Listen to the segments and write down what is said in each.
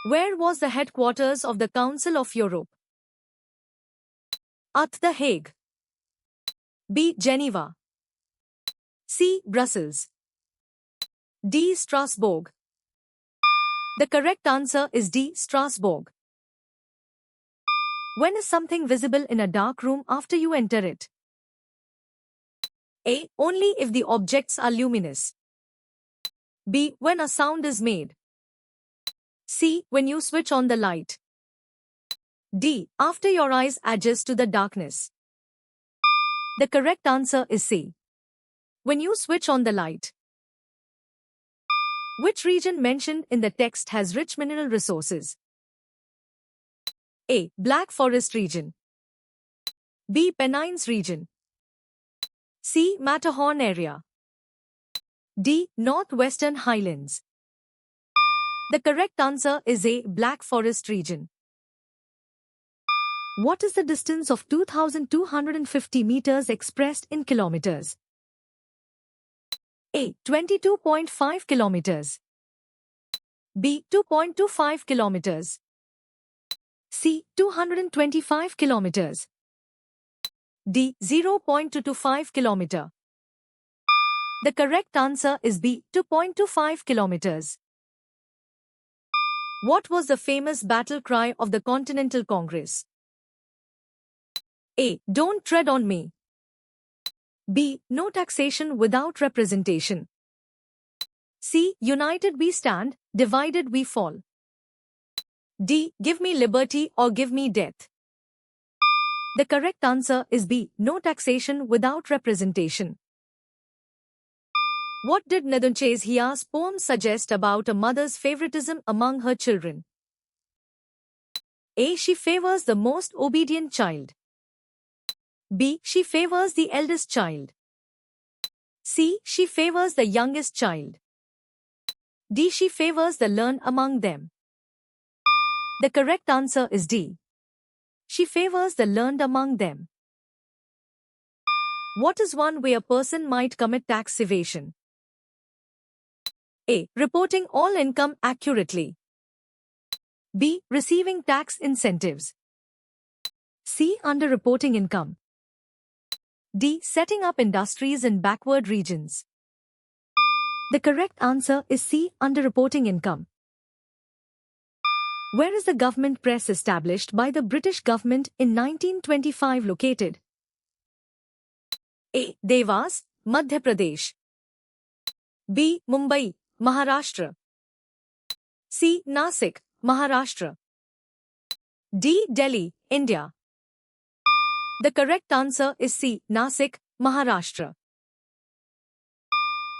Where was the headquarters of the Council of Europe? At The Hague. B. Geneva. C. Brussels. D. Strasbourg. The correct answer is D. Strasbourg. When is something visible in a dark room after you enter it? A. Only if the objects are luminous. B. When a sound is made. C. When you switch on the light. D. After your eyes adjust to the darkness. The correct answer is C. When you switch on the light. Which region mentioned in the text has rich mineral resources? A. Black Forest region. B. Pennines region. C. Matterhorn area. D. Northwestern Highlands. The correct answer is A. Black Forest region. What is the distance of 2,250 meters expressed in kilometers? A. 22.5 kilometers. B. 2.25 kilometers. C. 225 kilometers. D. 0.225 kilometer. The correct answer is B. 2.25 kilometers. What was the famous battle cry of the Continental Congress? A. Don't tread on me. B. No taxation without representation. C. United we stand, divided we fall. D. Give me liberty or give me death. The correct answer is B. No taxation without representation. What did Neduncheze Hiya's poem suggest about a mother's favoritism among her children? A. She favors the most obedient child. B. She favors the eldest child. C. She favors the youngest child. D. She favors the learned among them. The correct answer is D. She favors the learned among them. What is one way a person might commit tax evasion? A. Reporting all income accurately. B. Receiving tax incentives. C. Underreporting income. D. Setting up industries in backward regions. The correct answer is C. Underreporting income. Where is the government press established by the British government in 1925 located? A. Devas, Madhya Pradesh. B. Mumbai, Maharashtra. C. Nasik, Maharashtra. D. Delhi, India. The correct answer is C. Nasik, Maharashtra.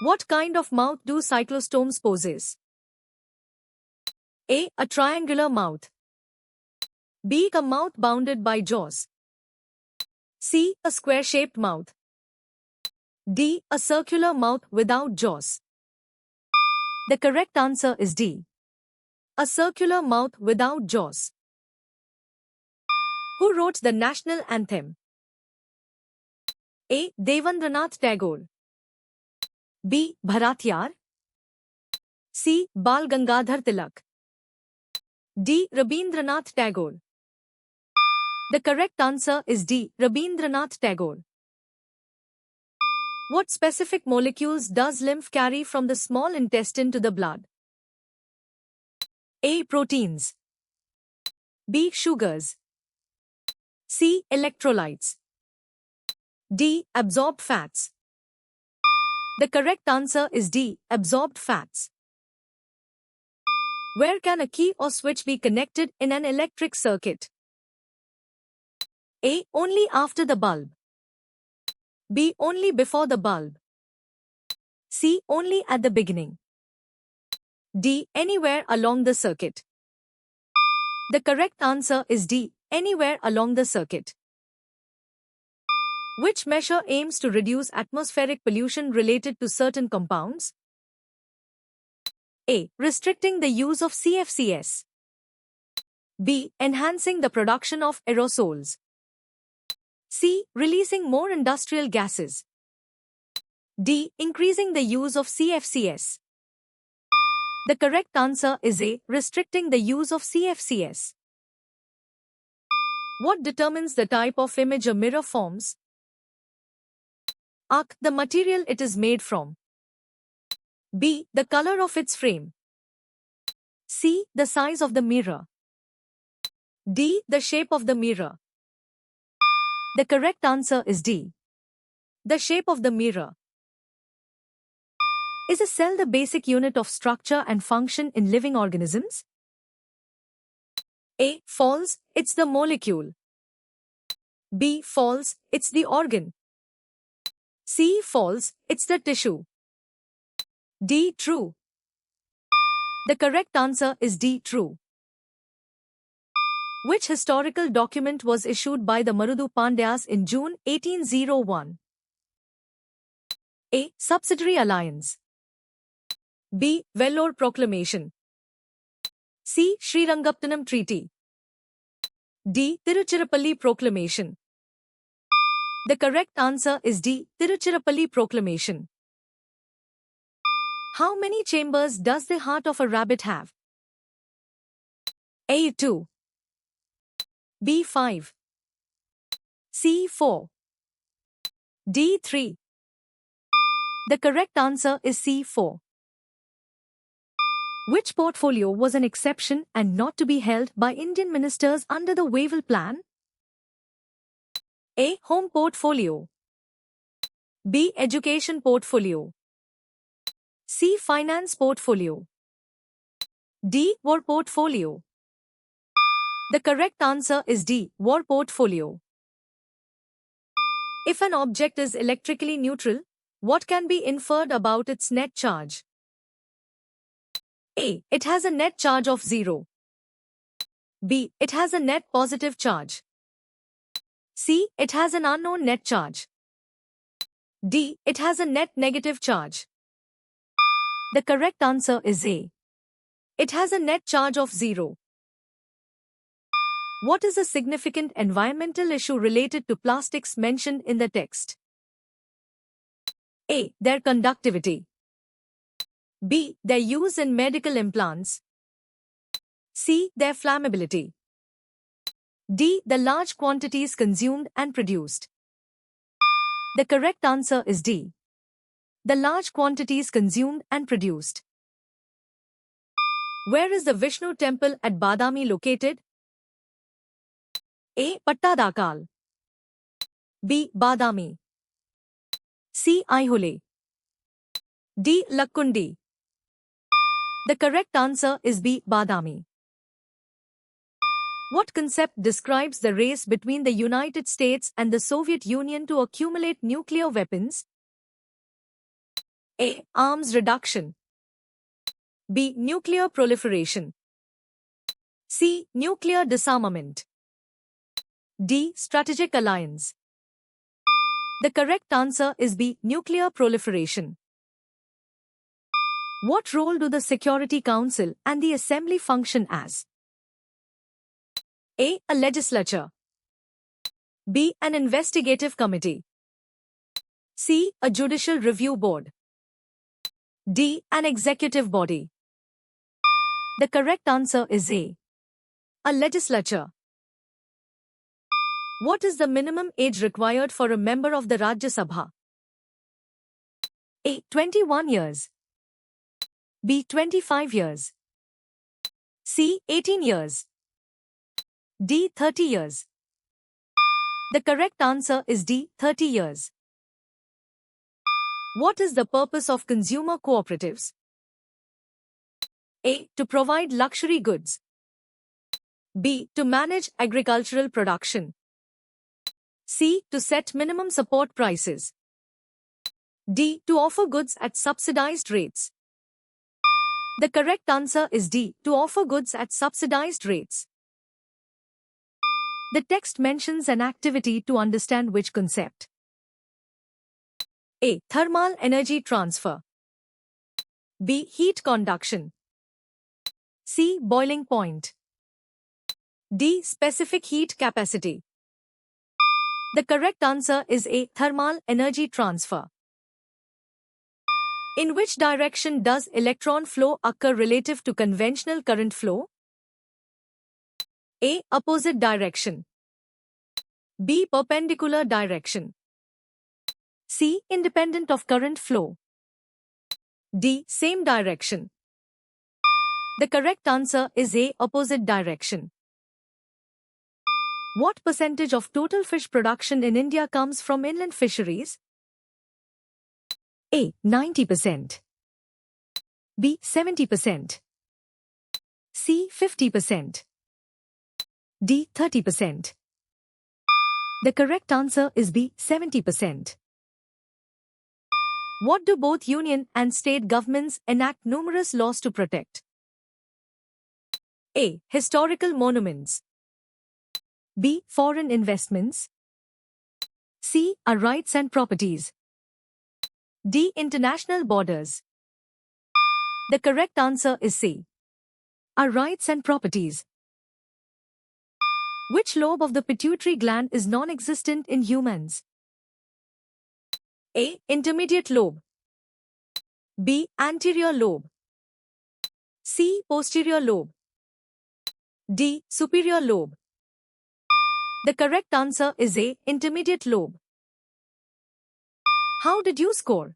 What kind of mouth do cyclostomes possess? A. A triangular mouth. B. A mouth bounded by jaws. C. A square-shaped mouth. D. A circular mouth without jaws. The correct answer is D. A circular mouth without jaws. Who wrote the national anthem? A. Devendranath Tagore. B. Bharatyar. C. Bal Gangadhar Tilak. D. Rabindranath Tagore. The correct answer is D. Rabindranath Tagore. What specific molecules does lymph carry from the small intestine to the blood? A. Proteins. B. Sugars. C. Electrolytes. D. Absorbed fats. The correct answer is D. Absorbed fats. Where can a key or switch be connected in an electric circuit? A. Only after the bulb. B. Only before the bulb. C. Only at the beginning. D. Anywhere along the circuit. The correct answer is D. Anywhere along the circuit. Which measure aims to reduce atmospheric pollution related to certain compounds? A. Restricting the use of CFCs. B. Enhancing the production of aerosols. C. Releasing more industrial gases. D. Increasing the use of CFCs. The correct answer is A. Restricting the use of CFCs. What determines the type of image a mirror forms? A. The material it is made from. B. The color of its frame. C. The size of the mirror. D. The shape of the mirror. The correct answer is D. The shape of the mirror. Is a cell the basic unit of structure and function in living organisms? A. False, it's the molecule. B. False, it's the organ. C. False, it's the tissue. D. True. The correct answer is D. True. Which historical document was issued by the Marudu Pandyas in June 1801? A. Subsidiary Alliance. B. Vellore Proclamation. C. Srirangapatnam Treaty. D. Tiruchirappalli Proclamation. The correct answer is D. Tiruchirappalli Proclamation. How many chambers does the heart of a rabbit have? A. 2. B. 5. C. 4. D. 3. The correct answer is C. 4. Which portfolio was an exception and not to be held by Indian ministers under the Wavell Plan? A. Home Portfolio. B. Education Portfolio. C. Finance Portfolio. D. War Portfolio. The correct answer is D. War Portfolio. If an object is electrically neutral, what can be inferred about its net charge? A. It has a net charge of 0. B. It has a net positive charge. C. It has an unknown net charge. D. It has a net negative charge. The correct answer is A. It has a net charge of 0. What is a significant environmental issue related to plastics mentioned in the text? A. Their conductivity. B. Their use in medical implants. C. Their flammability. D. The large quantities consumed and produced. The correct answer is D. The large quantities consumed and produced. Where is the Vishnu temple at Badami located? A. Pattadakal. B. Badami. C. Aihole. D. Lakkundi. The correct answer is B. Badami. What concept describes the race between the United States and the Soviet Union to accumulate nuclear weapons? A. Arms reduction. B. Nuclear proliferation. C. Nuclear disarmament. D. Strategic alliance. The correct answer is B. Nuclear proliferation. What role do the Security Council and the Assembly function as? A. A legislature. B. An investigative committee. C. A judicial review board. D. An executive body. The correct answer is A. A legislature. What is the minimum age required for a member of the Rajya Sabha? A. 21 years. B. 25 years. C. 18 years. D. 30 years. The correct answer is D. 30 years. What is the purpose of consumer cooperatives? A. To provide luxury goods. B. To manage agricultural production. C. To set minimum support prices. D. To offer goods at subsidized rates. The correct answer is D. To offer goods at subsidized rates. The text mentions an activity to understand which concept. A. Thermal energy transfer. B. Heat conduction. C. Boiling point. D. Specific heat capacity. The correct answer is A. Thermal energy transfer. In which direction does electron flow occur relative to conventional current flow? A. Opposite direction. B. Perpendicular direction. C. Independent of current flow. D. Same direction. The correct answer is A. Opposite direction. What percentage of total fish production in India comes from inland fisheries? A. 90%. B. 70%. C. 50%. D. 30%. The correct answer is B. 70%. What do both union and state governments enact numerous laws to protect? A. Historical monuments. B. Foreign investments. C. Our rights and properties. D. International borders. The correct answer is C. Our rights and properties. Which lobe of the pituitary gland is non-existent in humans? A. Intermediate lobe. B. Anterior lobe. C. Posterior lobe. D. Superior lobe. The correct answer is A. Intermediate lobe. How did you score?